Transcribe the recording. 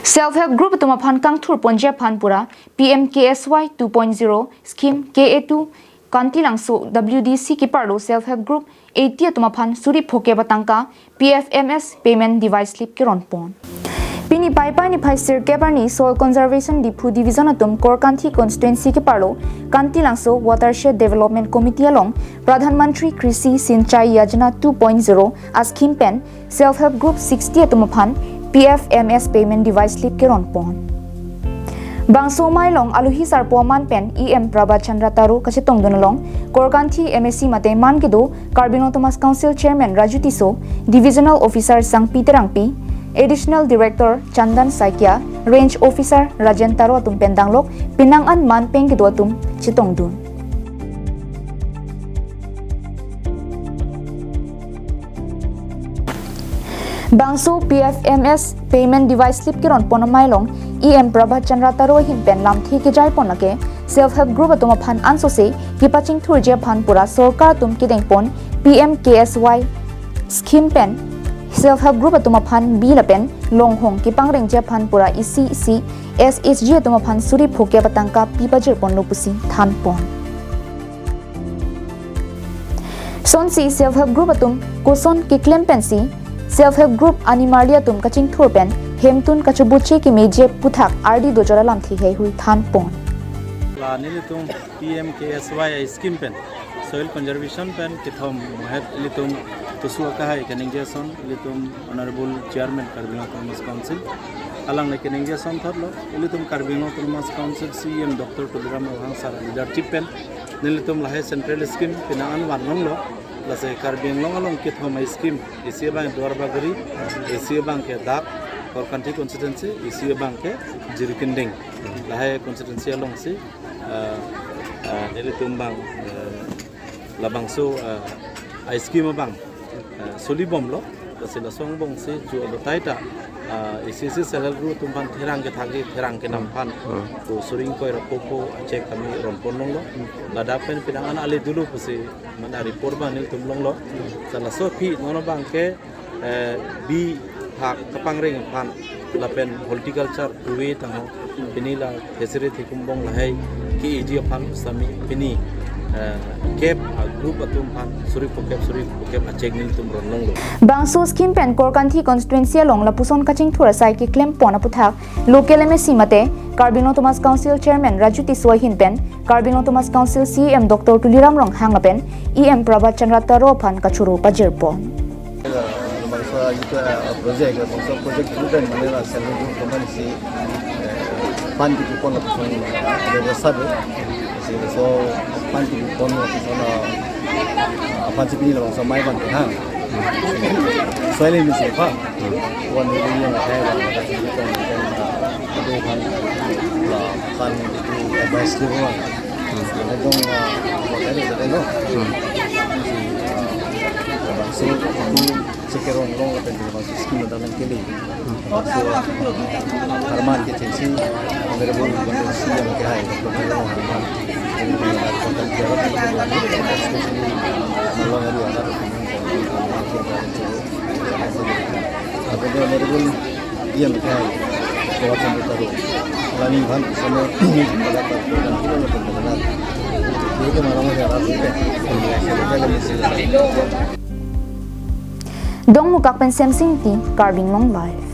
Self Help Group atuma phan kangthur ponje phan pura PMKSY 2.0 scheme KA2 kanti langso WDC ki parlo Self Help Group 80 atuma phan suri phoke batangka PFMS payment device slip ki ronpon Pini pai ni phai sir kebarni soil conservation dipu division atum Korkanthi constituency ki parlo kanti langso watershed development committee along Pradhan Mantri Krishi Sinchai Yojana 2.0 as scheme pen Self Help Group 60 atuma phan PFMS payment device slip ke ronpon Bangso mailong aluhi sarpo man pen EM Prabhat Chandra Taru kasitong donalong Korkanthi MSC mate man kido Carbon Thomas Council Chairman Raju Tiso Divisional Officer Sang Peter Angpi Additional Director Chandan Saikia Range Officer Rajen Taro atum pendanglok pinangan man peng kido atum chitong dun Bangso PFMS payment device slip kiron pon mailong EM Prabhat Chandra Taro himpen lam thi ki jai ponake Self Help Group atuma phan ansose ki paching thurje phan pura sarkar tum ki dengpon PMKSY scheme pen Self Help Group atuma phan bil pen longhong ki pangreng je phan pura ECC SHG atuma phan suri phoke batangka pibajir pon lopusi than pon Sonsi Self Help Group atum koson ki claim pensi Self Help Group Animalia tum kaching thurpen hemtun kachubuche ki meje puthak RD dojora lamthi hei hui than pon la nilitum PMKSY scheme pen soil conservation pen kithom mohet litum tusu ka hai keningjason litum honorable chairman Carbon Thomas Council alang le keningjason thorlo litum Carbon Thomas Council CM Dr. Tuliram Hangsar leadership pen nilitum lahe central scheme pinangan wanong lo lase Carbon long kithom scheme Asia Bank Dwarbagari Asia Bank ke dak Korkanthi constituency Asia Bank ke Jirikinding lahe constituency along si nilitum bang labangso scheme bang solibom lo lase lasong bong si ju taita ICC Self Group tumpan therang ke thagi therang ke nampan to suring koi rapopo check kami rompon long lo ladapen pinangan ali dulu pusi mana report ban nil tumlong lo salah so phi nono bang ke bi hak kapangring pan lapen horticulture duwe tango pinila thesere thikumbong lahai ki iji pan sami pini kep group atum pan suri pokep achek nil tum ronlong lo Bangso scheme pen Korkanthi constituency along lapuson kaching thura sai ki claim pona puthak local MSC mate Carbon Thomas Council Chairman Raju Tiso hinpen Carbon Thomas Council CM Dr. Tuliram Rong hangapen EM Prabhat Chandra Taro phan kachuru pajirpon project bukan mana selalu kembali si panti pun lah pasal ada sahaja so panti pun lah pasal apa sih ni lah pasal mai panti hang soalnya ini siapa orang ini yang saya lah itu kan lah kan itu advice dia orang itu makanya itu so sekarang long lah penting masuk skim dalam kali so harman ke tensi mereka pun kondisi yang kaya untuk mereka harman ini akan jarak especially malang hari ada apa dia mereka pun yang kaya kawasan itu lain kan sama pada program kita lebih benar itu malam hari ada Dong mukak pen Samsung ti Carbon Long Life